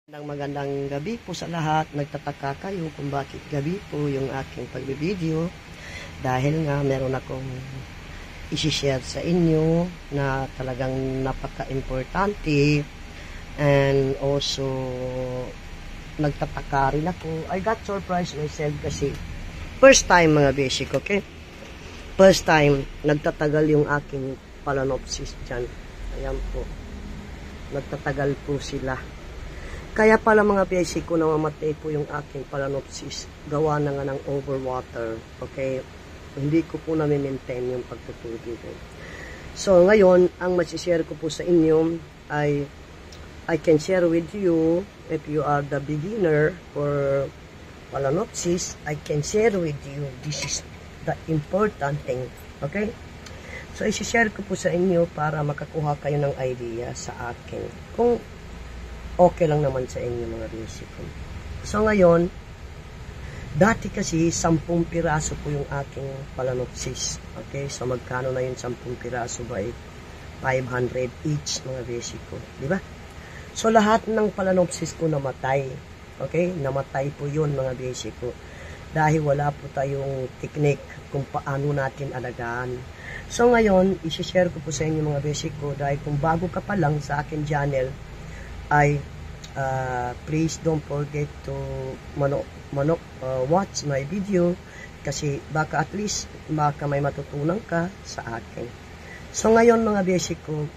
Magandang gabi po sa lahat. Nagtataka kayo kung bakit gabi po yung aking pagbibideo. Dahil nga meron akong isi-share sa inyo na talagang napaka-importante. And also, nagtataka rin ako. I got surprised myself kasi first time mga basic, okay? First time, nagtatagal yung aking Phalaenopsis dyan. Ayan po. Nagtatagal po sila. Kaya pala mga basic ko namamatay po yung aking Phalaenopsis. Gawa na nga ng overwater. Okay? Hindi ko po na-maintain yung pagtutubig. So ngayon, ang masishare ko po sa inyo ay I can share with you if you are the beginner for Phalaenopsis. I can share with you. This is the important thing. Okay? So isi-share ko po sa inyo para makakuha kayo ng idea sa akin. Kung okay lang naman sa inyo mga basic. So ngayon, dati kasi 10 piraso po yung aking Phalaenopsis. Okay, so magkano na yung 10 piraso ba? 500 each mga basic ko. Diba? So lahat ng Phalaenopsis ko namatay. Okay, namatay po yun mga basic ko. Dahil wala po tayong technique kung paano natin alagaan. So ngayon, isi-share ko po sa inyo mga basic ko dahil kung bago ka pa lang sa akin channel, ay please don't forget to watch my video kasi baka at least baka may matutunan ka sa akin. So ngayon mga basic ko,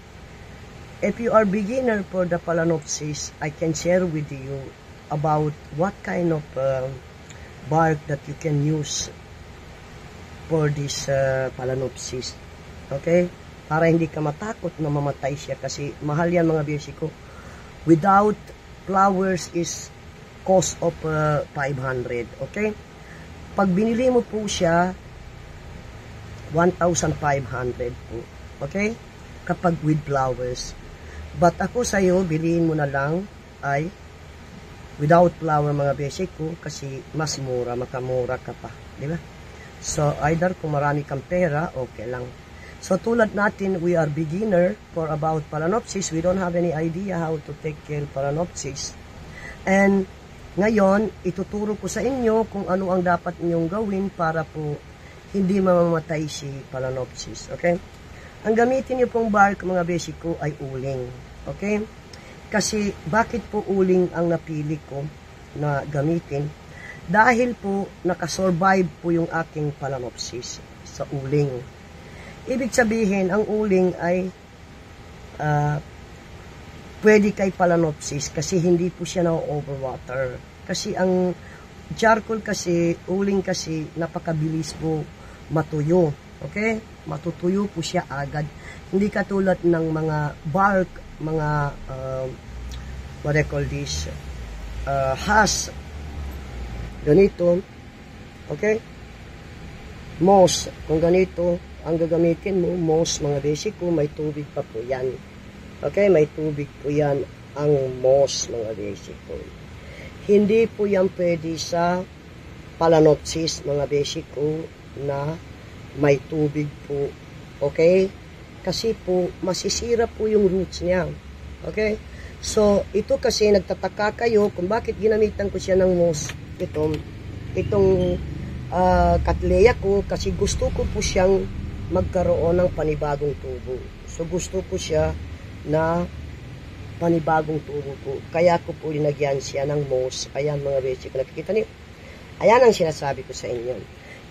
if you are beginner for the Phalaenopsis, I can share with you about what kind of bark that you can use for this Phalaenopsis. Okay? Para hindi ka matakot na mamatay siya kasi mahal yan mga basic ko. Without flowers is cost of 500. Okay? Pag binili mo po siya, 1,500 po. Okay? Kapag with flowers. But ako sa'yo, bilihin mo na lang ay without flower mga basic ko kasi mas mura, makamura ka pa. Diba? So, either kung marami kang pera, okay lang. So, tulad natin, we are beginner for about Phalaenopsis. We don't have any idea how to take care of Phalaenopsis. And, ngayon, ituturo ko sa inyo kung ano ang dapat ninyong gawin para po hindi mamamatay si Phalaenopsis. Okay? Ang gamitin niyo pong bark, mga basic ko, ay uling. Okay? Kasi, bakit po uling ang napili ko na gamitin? Dahil po, nakasurvive po yung aking Phalaenopsis sa uling. Ibig sabihin, ang uling ay pwede kay Phalaenopsis kasi hindi po siya na-overwater. Kasi ang charcoal kasi, uling kasi, napakabilis po matuyo. Okay? Matutuyo po siya agad. Hindi katulad ng mga bark, mga, what I call this, has, ganito, okay? Moss, kung ganito, ang gagamitin mo, moss mga basic ko, may tubig pa po yan. Okay, may tubig po yan ang moss mga basic ko. Hindi po yan pwede sa Phalaenopsis mga basic ko na may tubig po. Okay? Kasi po, masisira po yung roots niya. Okay? So, ito kasi nagtataka kayo kung bakit ginamitan ko siya ng moss. Itong Cattleya ko kasi gusto ko po siyang magkaroon ng panibagong tubo. So, gusto ko siya na panibagong tubo po. Kaya ko po linagyan siya ng moss. Ayan mga basic. Nakikita niyo? Ayan ang sinasabi ko sa inyo.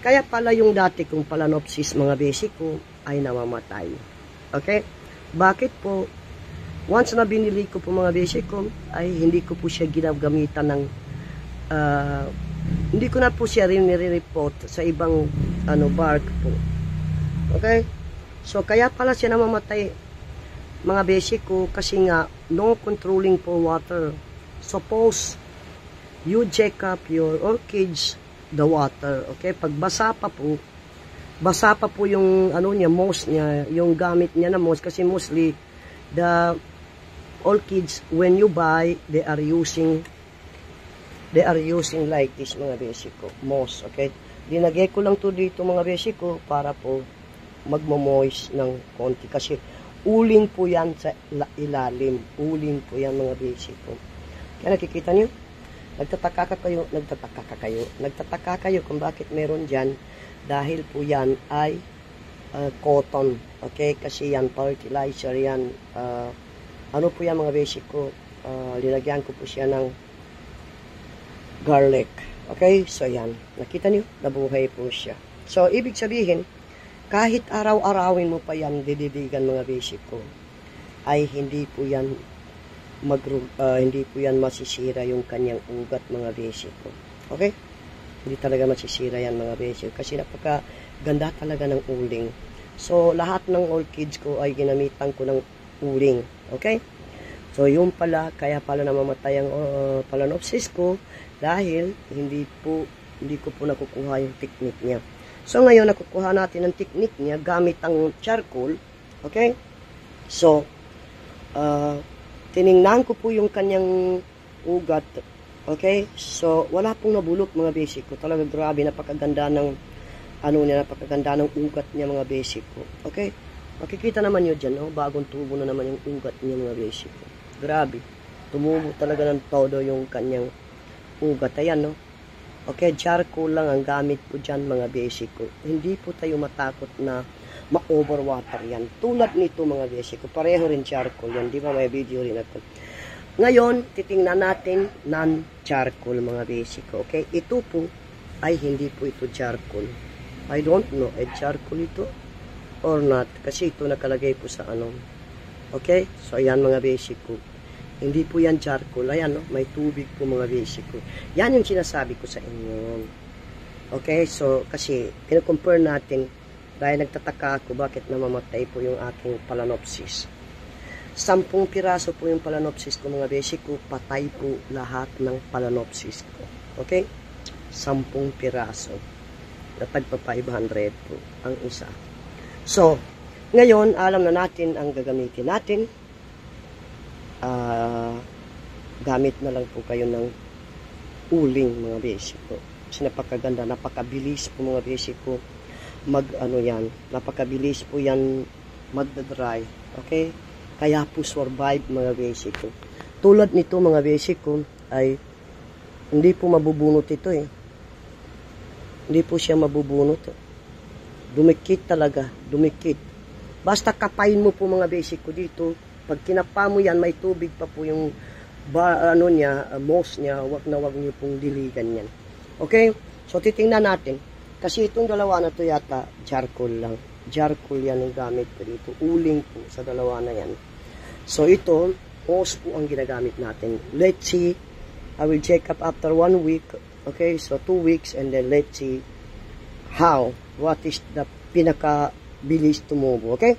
Kaya pala yung dati kong Phalaenopsis mga basic ko ay namamatay. Okay? Bakit po? Once na binili ko po mga basic ko, ay hindi ko po siya ginagamitan ng hindi ko na po siya rin-report sa ibang bark po. Okay? So, kaya pala siya namamatay mga basic ko kasi nga no controlling for water. Suppose you check up your orchids the water. Okay? Pag basa pa po yung niya, moss niya, yung gamit niya na moss kasi mostly the orchids when you buy, they are using like this mga basic ko, moss. Okay? Dinagay ko lang to dito mga basic ko para po magmo-moist ng konti kasi uling po yan sa ilalim. Uling po yan mga basic ko. Kaya nakikita nyo? Nagtataka kayo kung bakit meron dyan. Dahil po yan ay cotton. Okay? Kasi yan, fertilizer yan. Ano po yan mga basic ko? Linagyan ko po siya ng garlic. Okay? So yan. Nakita nyo? Nabuhay po siya. So, ibig sabihin, kahit araw-arawin mo pa yan, dididigan mga basic ko, ay hindi po yan hindi po yan masisira yung kanyang ugat mga basic ko. Okay? Hindi talaga masisira yan mga basic kasi napakaganda talaga ng uling. So, lahat ng orchids ko ay ginamitan ko ng uling. Okay? So, yun pala, kaya pala namamatay ang Phalaenopsis ko dahil hindi ko po nakukuha yung technique niya. So, ngayon, nakukuha natin ang technique niya gamit ang charcoal. Okay? So, tiningnan ko po yung kanyang ugat. Okay? So, wala pong nabulok mga basic ko. Talaga grabe, napakaganda ng napakaganda ng ugat niya mga basic ko. Okay? Makikita naman nyo dyan, no? Bagong tubo na naman yung ugat niya mga basic ko. Grabe. Tumubo talaga ng todo yung kanyang ugat. Ayan, no? Okay, charcoal lang ang gamit po dyan mga basic ko. Hindi po tayo matakot na ma-overwater yan. Tulad nito mga basic ko. Pareho rin charcoal yan. Di ba may video rin ako. Ngayon, titingnan natin non-charcoal mga basic ko. Okay, ito po ay hindi po ito charcoal. I don't know, ay charcoal ito or not. Kasi ito nakalagay po sa ano. Okay, so ayan mga basic ko. Hindi po yan charcoal. Ayan, no? May tubig po mga basic ko. Yan yung sinasabi ko sa inyo. Okay, so kasi pinacompare natin dahil nagtataka ako bakit namamatay po yung aking Phalaenopsis. 10 piraso po yung Phalaenopsis ko mga basic ko. Patay po lahat ng Phalaenopsis ko. Okay? 10 piraso. Natagpa 500 po ang isa. So, ngayon, alam na natin ang gagamitin natin. Gamit na lang po kayo ng uling mga basic ko. Kasi napakaganda, napakabilis po mga basic ko napakabilis po yan magdadry. Okay? Kaya po survive mga basic ko. Tulad nito mga basic ko ay hindi po mabubunot ito eh. Hindi po siya mabubunot. Dumikit talaga, dumikit. Basta kapain mo po mga basic ko dito. Pag kinapa mo yan, may tubig pa po yung moss niya, wag niyo pong diligan yan. Okay? So, titingnan natin. Kasi itong dalawa na to yata, charcoal lang. Charcoal yan yung gamit ko dito. Uling po sa dalawa na yan. So, ito, moss po ang ginagamit natin. Let's see. I will check up after 1 week. Okay? So, 2 weeks and then let's see what is the pinaka-bilis tumubo. Okay?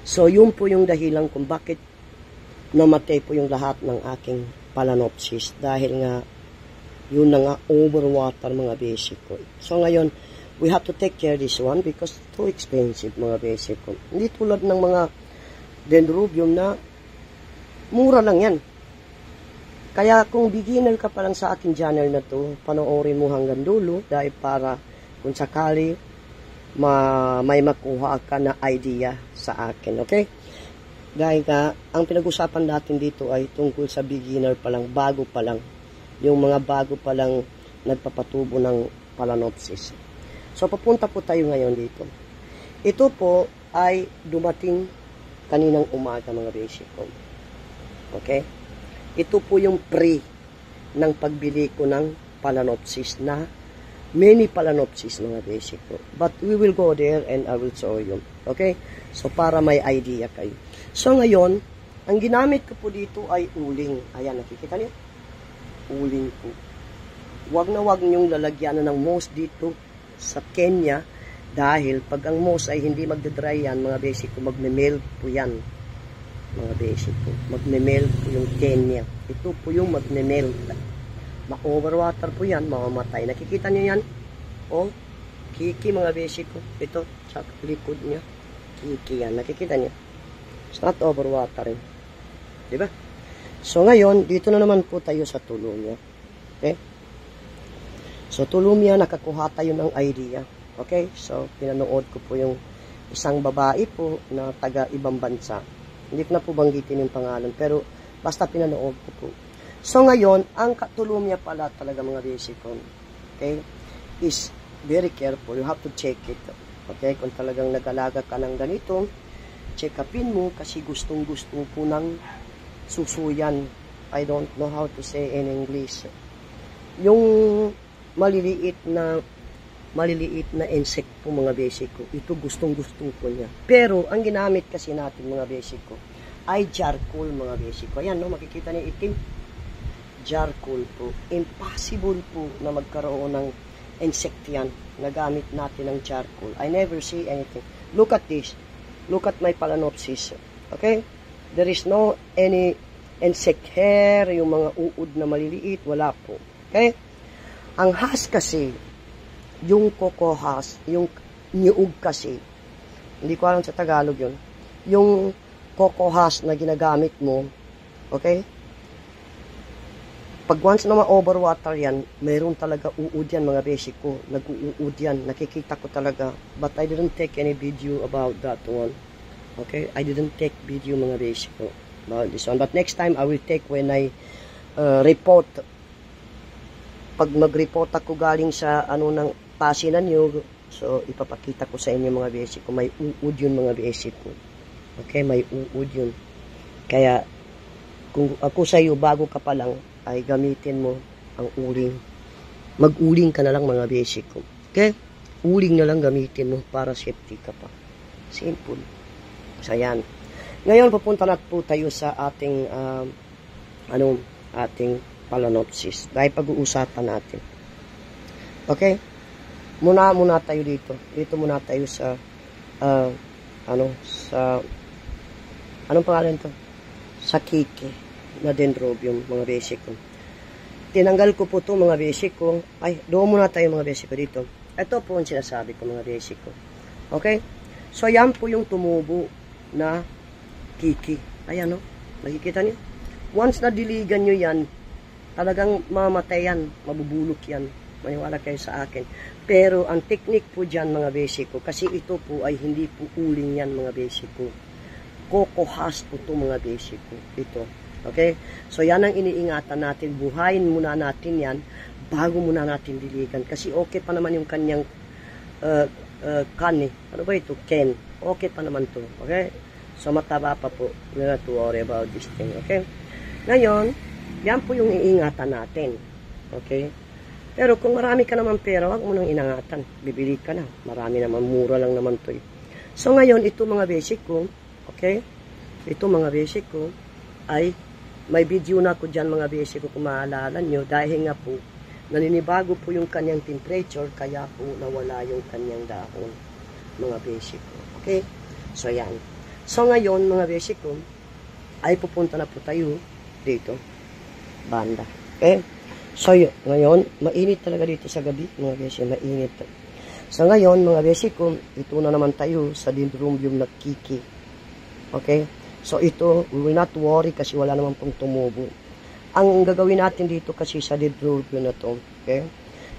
So, yun po yung dahilan kung bakit namatay po yung lahat ng aking Phalaenopsis. Dahil nga, yun na nga, overwater mga basic ko. So, ngayon, we have to take care this one because too expensive mga basic ko. Hindi tulad ng mga dendrobium na mura lang yan. Kaya kung beginner ka pa lang sa aking channel na to, panoorin mo hanggang dulo dahil para kung sakali may makuha ka na idea sa akin, okay? Dahil nga, ang pinag-usapan natin dito ay tungkol sa beginner pa lang, bago pa lang. Yung mga bago pa lang nagpapatubo ng Phalaenopsis. So, papunta po tayo ngayon dito. Ito po ay dumating kaninang umaga mga basic ko. Okay? Ito po yung pre ng pagbili ko ng Phalaenopsis na many Phalaenopsis mga basic ko. But we will go there and I will show you. Okay? So, para may idea kayo. So, ngayon, ang ginamit ko po dito ay uling. Ayan, nakikita niyo? Uling po. Huwag na huwag niyong lalagyan ng moss dito sa Kenya dahil pag ang moss ay hindi magdadry yan, mga basic ko, magme-melt po yan. Mga basic ko. Magme-melt po yung Kenya. Ito po yung magme-melt. Ma-overwater po yan, mamamatay. Nakikita niyo yan? O, kiki mga basic ko. Ito, sa likod niya. Kiki yan. Nakikita niyo? It's not overwatering. Diba? So, ngayon, dito na naman po tayo sa tulumya. Okay? So, tulumya, nakakuha tayo ng idea. Okay? So, pinanood ko po yung isang babae po na taga ibang bansa. Hindi ko na po banggitin yung pangalan, pero basta pinanood ko po. So ngayon, ang katulong niya pala talaga mga basic ko, okay, is very careful. You have to check it. Okay, kung talagang nag-alaga ka ng ganito, check upin mo kasi gustong-gusto po ng susuyan. I don't know how to say in English. Yung maliliit na insect po mga basic ko, ito gustong-gusto po niya. Pero ang ginamit kasi natin mga basic ko ay charcoal mga basic ko. Ayan, no, makikita niyo itim. Charcoal po. Impossible po na magkaroon ng insect yan. Nagamit natin ng charcoal. I never see anything. Look at this. Look at my Phalaenopsis. Okay? There is no any insect hair, yung mga uod na maliliit, wala po. Okay? Ang has kasi, yung coco has, yung niug kasi, hindi ko alam sa Tagalog yun, yung coco has na ginagamit mo, okay? Pag once na ma-overwater yan, mayroon talaga uud yan mga basic ko. Nag-uud yan. Nakikita ko talaga. But I didn't take any video about that one. Okay? I didn't take video mga basic ko about this one. But next time, I will take when I report. Pag mag-report ako galing sa ano ng pasinan nyo, so ipapakita ko sa inyo mga basic ko. May uud yun mga basic ko. Okay? May uud yun. Kaya, kung ako sa iyo, bago ka pa lang, ay gamitin mo ang uling. Mag-uling ka na lang mga basic ko. Okay? Uling na lang gamitin mo para safety ka pa. Simple. So, yan. Ngayon, pupunta na po tayo sa ating ating Phalaenopsis. Dahil pag-uusapan natin. Okay? Muna tayo dito. Dito muna tayo sa anong pangalan to? Sa kiki na dendrobium, mga basic ko. Tinanggal ko po ito, mga basic ko. Ay, doon muna tayo, mga basic ko, dito. Ito po ang sinasabi ko, mga basic ko. Okay? So, yan po yung tumubo na kiki. Ayan, no? Nakikita niyo? Once na diligan nyo yan, talagang mamatay yan, mabubulok yan. Maniwala kayo sa akin. Pero, ang technique po dyan, mga basic ko, kasi ito po ay hindi po uling yan, mga basic ko. Coco has po ito, mga basic ko. Ito. Okay? So, yan ang iniingatan natin. Buhayin muna natin yan bago muna natin diligan. Kasi okay pa naman yung kanyang Ano ba ito? Ken. Okay pa naman to. Okay? So, mataba pa po. We don't have to worry about this thing. Okay? Ngayon, yan po yung iingatan natin. Okay? Pero kung marami ka naman pera, wag mo nang inangatan. Bibili ka na. Marami naman. Mura lang naman to. So, ngayon, ito mga basic ko. Okay? Ito mga basic ko ay may video na ko dyan mga basic ko kung maalala nyo dahil nga po naninibago po yung kanyang temperature kaya po nawala yung kanyang dahon mga basic ko. Okay? So yan. So ngayon mga basic ko ay pupunta na po tayo dito banda. Okay? So ngayon mainit talaga dito sa gabi mga basic, mainit. So ngayon mga basic ko ito na naman tayo sa dendrobium na kiki. Okay? So ito, we will not worry kasi wala naman pong tumubo. Ang gagawin natin dito kasi sa dendrobium na to, okay?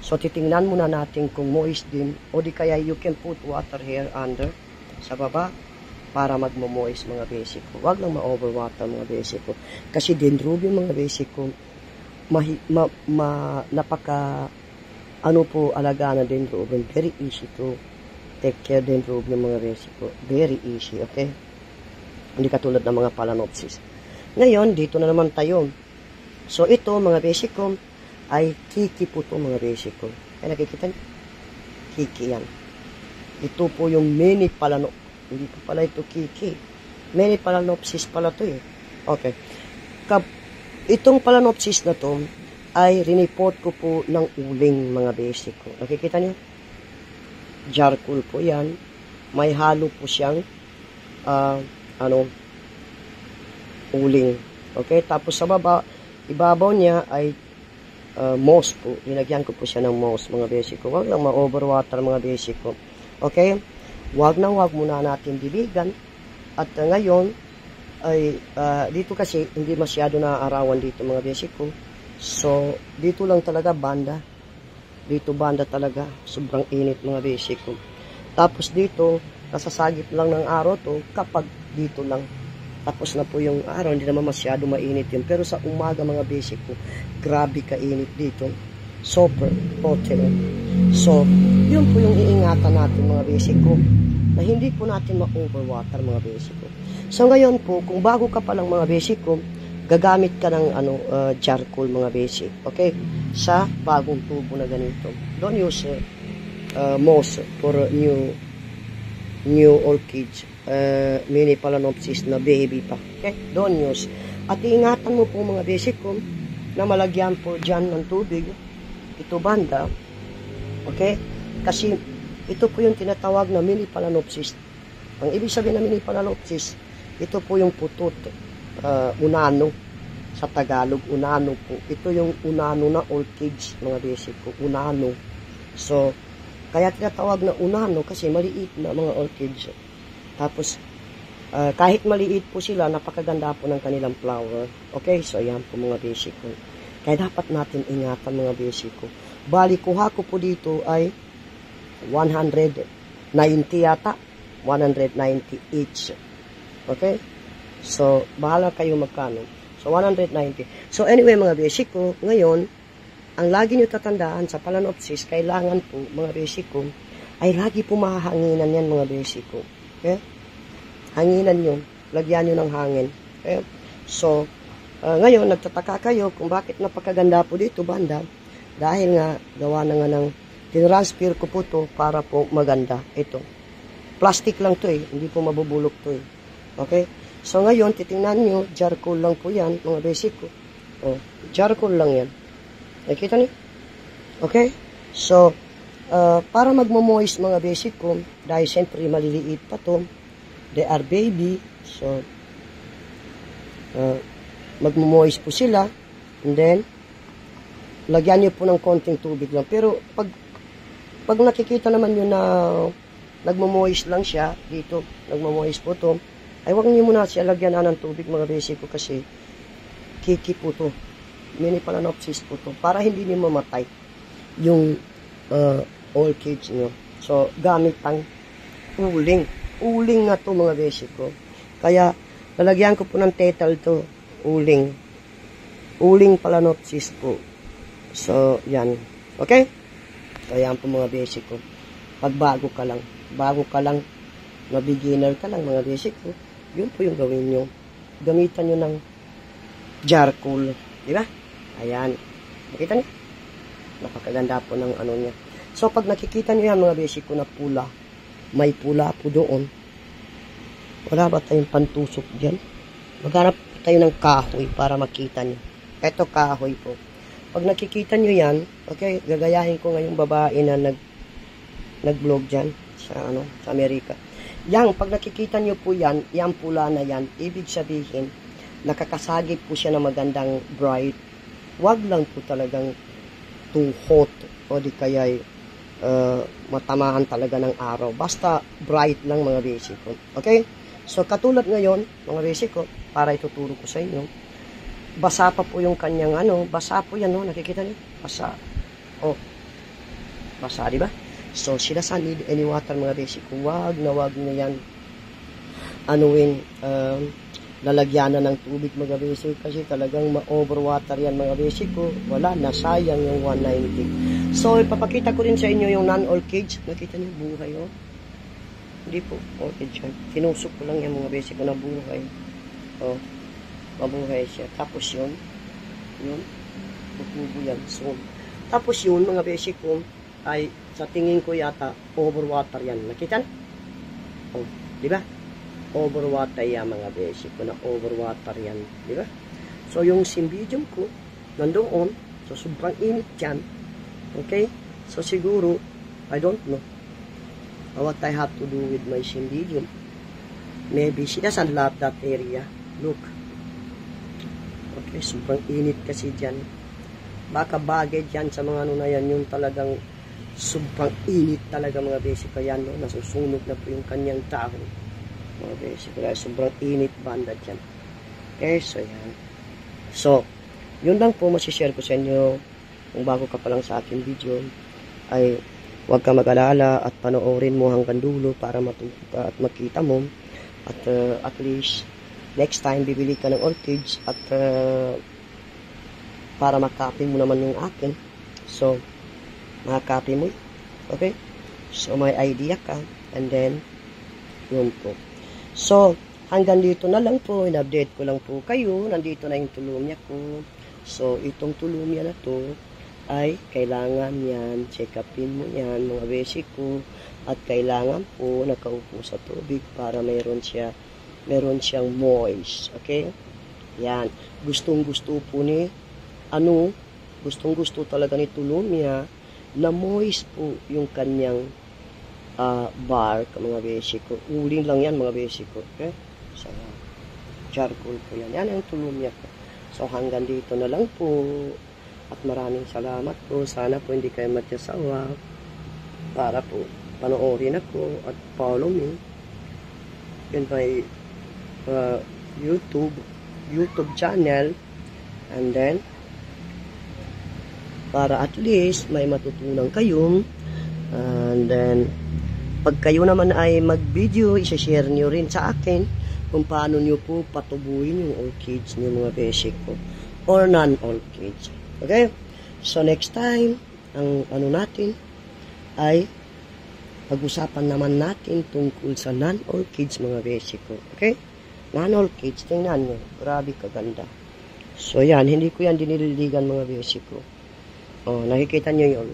So titingnan muna natin kung moist din o di kaya you can put water here under sa baba para magmo-moist mga basic ko. Huwag lang ma-overwater mga basic ko. Kasi dendrobium mga basic ko, napaka alaga na dendrobium. Very easy to take care dendrobium mga basic ko. Very easy, okay? Hindi katulad ng mga Phalaenopsis. Ngayon, dito na naman tayo. So, ito, mga basic ko, ay kiki po ito, mga basic ko. Ay, nakikita niyo? Kiki yan. Ito po yung mini Phalaenopsis. Hindi po pala ito kiki. Mini Phalaenopsis pala ito eh. Okay. Itong Phalaenopsis na to ay riniport ko po ng uling, mga basic ko. Nakikita niyo? Charcoal po yan. May halo po siyang uling. Okay? Tapos sa baba, ibabaw niya ay moss po. Nilagyan ko po siya ng moss, mga basic ko. Huwag lang ma-overwater, mga basic ko. Okay? Huwag muna natin diligan. At ngayon, ay dito kasi, hindi masyado naaarawan dito, mga basic ko. So, dito lang talaga banda. Dito banda talaga. Sobrang init, mga basic ko. Tapos dito, nasasagip lang ng araw to kapag dito lang tapos na po yung araw, hindi naman masyado mainit yun. Pero sa umaga mga basic ko, grabe kainit dito. Super hotel. So, yun po yung iingatan natin mga basic ko, na hindi po natin ma-overwater mga basic ko. So ngayon po, kung bago ka pa lang mga basic ko, gagamit ka ng charcoal mga basic. Okay? Sa bagong tubo na ganito. Don't use moss for new orchids. Mini Phalaenopsis na baby pa. Okay? Don't use. At iingatan mo po mga basic ko na malagyan po dyan ng tubig. Ito banda. Okay? Kasi ito po yung tinatawag na Mini Phalaenopsis. Ang ibig sabihin ng Mini Phalaenopsis, ito po yung putot. Unano. Sa Tagalog, unano po. Ito yung unano na orchids mga basic ko. Unano. So, kaya tinatawag na unano kasi maliit na mga orchids. Tapos, kahit maliit po sila, napakaganda po ng kanilang flower. Okay? So, ayan po mga basic ko. Kaya dapat natin ingatan mga basic ko. Bali, kuha ko po dito ay 190 yata. 190 each. Okay? So, bahala kayo magkano. So, 190. So, anyway mga basic ko, ngayon, ang lagi nyo tatandaan sa Phalaenopsis, kailangan po mga basic ko, ay lagi po mahahanginan yan mga basic ko. Okay? Hanginan nyo. Lagyan nyo ng hangin. Okay? So, ngayon, nagtataka kayo kung bakit napakaganda po dito, banda. Dahil nga, gawa na nga ng tinransfer ko po to para po maganda. Ito. Plastic lang to eh. Hindi po mabubulok to eh. Okay? So, ngayon, titingnan nyo, charcoal lang po yan, mga basic ko. Oh, charcoal lang yan. Nakita niyo? Okay? So, para magmo-moist mga basic ko, dahil siyempre maliliit pa to, they are baby, so, magmo-moist po sila, and then, lagyan nyo po ng konting tubig lang. Pero, pag nakikita naman nyo na nagmo-moist lang siya, dito, nagmo-moist po to, ay huwag nyo muna siya lagyan ng tubig mga basic ko kasi, kiki po to. Mini Phalaenopsis po to, para hindi nyo mamatay yung orchids nyo. So, gamit ang uling. Uling nga to mga basic ko. Kaya, lalagyan ko po ng tetal to. Uling. Uling Phalaenopsis po. So, yan. Okay? So, yan po mga basic ko. Pag bago ka lang, na beginner ka lang mga basic ko, yun po yung gawin nyo. Gamitan nyo ng charcoal. Diba? Ayan. Nakita niyo? Napakaganda po ng ano niya. So, pag nakikita niyo yan mga basic ko na pula, may pula po doon. Wala ba tayong pantusok dyan? Maghanap tayo ng kahoy para makita niyo. Ito kahoy po. Pag nakikita niyo yan, okay, gagayahin ko ngayong babae na nag-vlog dyan sa, sa Amerika. Yang, pag nakikita niyo po yan, yung pula na yan, ibig sabihin, nakakasagip po siya ng magandang bright. Wag lang po talagang too hot o di kaya matamaan talaga ng araw. Basta bright lang mga basic ko. Okay? So, katulad ngayon, mga basic ko, para ituturo ko sa inyo, basa pa po yung kanyang basa po yan, no? Nakikita niyo? Basa. Oh. Basa, di ba? So, she doesn't need any water mga basic ko. Wag na yan lalagyan na ng tubig mga basic kasi talagang ma-overwater yan mga basic ko. Wala, nasayang yung 190. So, ipapakita ko rin sa inyo yung non-orchids. Nakita niyo, buhay, oh. Hindi po, orchid yan. Tinusok ko lang yung mga basic ko na buhay. Oh, mabuhay siya. Tapos yun, tutubo yan. So, tapos yun, mga basic ko, ay, sa tingin ko yata, overwater yan. Nakita? Oh, di ba? Overwater yan mga basic ko na overwater yan, di ba? So yung symbidium ko nandoon, so sobrang init yan. Okay? So siguro I don't know what I have to do with my symbidium. Maybe she doesn't love that area. Look. Okay, sobrang init kasi dyan. Baka bagay dyan sa mga na yan, yung talagang sobrang init talaga mga basic ko yan, no? Nasusunog na po yung kanyang tao. Mga basic ko, sobrang init banda dyan. Okay, so yan. So, yun lang po masishare ko sa inyo. Kung bago ka pa lang sa aking video, ay huwag ka mag-alala at panoorin mo hanggang dulo para matuto at makita mo. At least, next time, bibili ka ng orchids at para makopy mo naman yung akin. So, makakopy mo. Okay? So, may idea ka. And then, yun po. So, hanggang dito na lang po. In-update ko lang po kayo. Nandito na yung tulumya ko. So, itong tulumya na to ay kailangan yan. Check upin mo yan, mga beshi ko. At kailangan po nakaupo sa tubig para meron siyang moist. Okay? Yan. Gustong-gusto po ni gustong-gusto talaga ni tulumya na moist po yung kanyang bark, mga beshi ko. Uling lang yan, mga beshi ko. Okay? So, charcoal po yan. Yan ang tulumya ko. So, hanggang dito na lang po. At maraming salamat po. Sana po hindi kayo magsasawa para po panoorin ako at follow me in my YouTube channel. And then, para at least may matutunan kayo. And then, pag kayo naman ay mag-video, isa-share nyo rin sa akin kung paano nyo po patubuhin yung orchids nyo, mga beshi ko. Or non-orchids. Okay? So, next time, ang natin ay pag-usapan naman natin tungkol sa non-orchids, mga beshi ko. Okay? Non-orchids, tingnan nyo. Grabe kaganda. So, yan. Hindi ko yan dinililigan, mga beshi ko. Oh, nakikita nyo yun.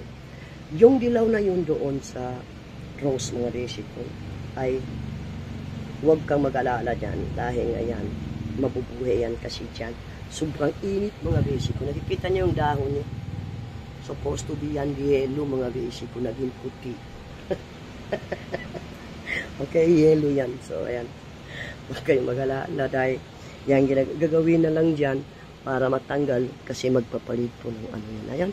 Yung dilaw na yun doon sa rose, mga beshi ko, ay huwag kang mag-alala dyan. Dahil ngayon, mabubuhay yan kasi dyan. Sobrang init, mga beshi ko. Nakikita nyo yung dahon niya. Supposed to be yan yellow, mga beshi ko. Naging puti. Okay, yellow yan. So, ayan. Huwag kayong mag-alala dahil yan gagawin na lang dyan para matanggal kasi magpapalit po ng ano yan. Ayan.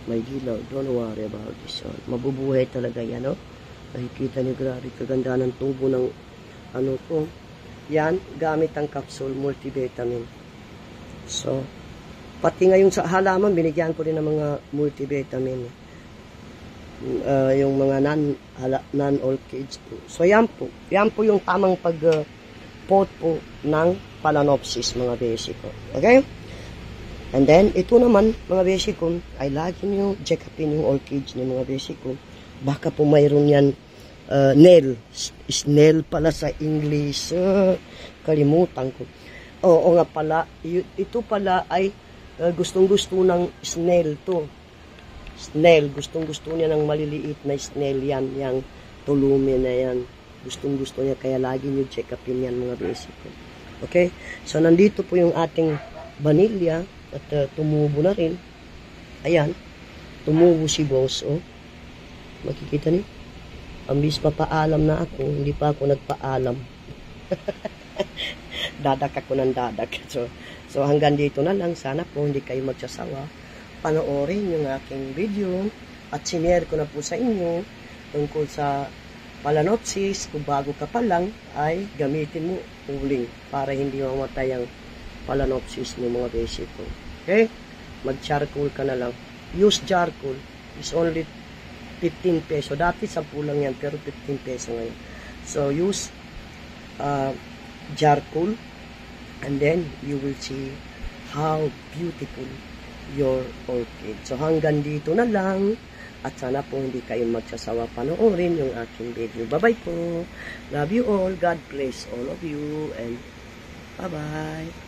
May dilaw. Don't worry about this one. Mabubuhay talaga yan, no? Nakikita niyo, grabe kaganda ng tubo ng ano ko. Yan, gamit ang capsule multivitamin. So, pati ngayon sa halaman, binigyan ko rin ng mga multivitamin. Yung mga non-orchids po. So, yan po. Yan po yung tamang pag-pot po ng Phalaenopsis, mga beshi ko. Okay? And then, ito naman, mga beshi ko, ay lagi nyo check upin yung orchids ng mga beshi ko. Baka po mayroon yan nail. Snail pala sa English. Kalimutan ko. Oo nga pala. Ito pala ay gustong-gusto ng snail to. Snail. Gustong-gusto niya ng maliliit na snail yan. Yang tulumi na yan. Gustong-gusto niya. Kaya lagi nyo check upin yan, mga beshi ko. Okay? So, nandito po yung ating vanilla. At tumubo na rin. Ayan. Tumubo si boss. Oh. Makikita niyo? Ambis papaalam na ako. Hindi pa ako nagpaalam. Dadak ako ng dadak. So hanggang dito na lang. Sana po hindi kayo magsasawa. Panoorin yung aking video. At sinare ko na po sa inyo tungkol sa Phalaenopsis. Kung bago ka pa lang ay gamitin mo uling para hindi mamatay ang Phalaenopsis ng mga beshi ko. Okay? Mag-charcoal ka na lang. Use charcoal. It's only 15 peso. Dati 10 lang yan, pero 15 peso ngayon. So, use charcoal and then you will see how beautiful your orchid. So, hanggang dito na lang. At sana po hindi kayo magsasawa panoorin yung aking video. Bye-bye po. Love you all. God bless all of you. And bye-bye.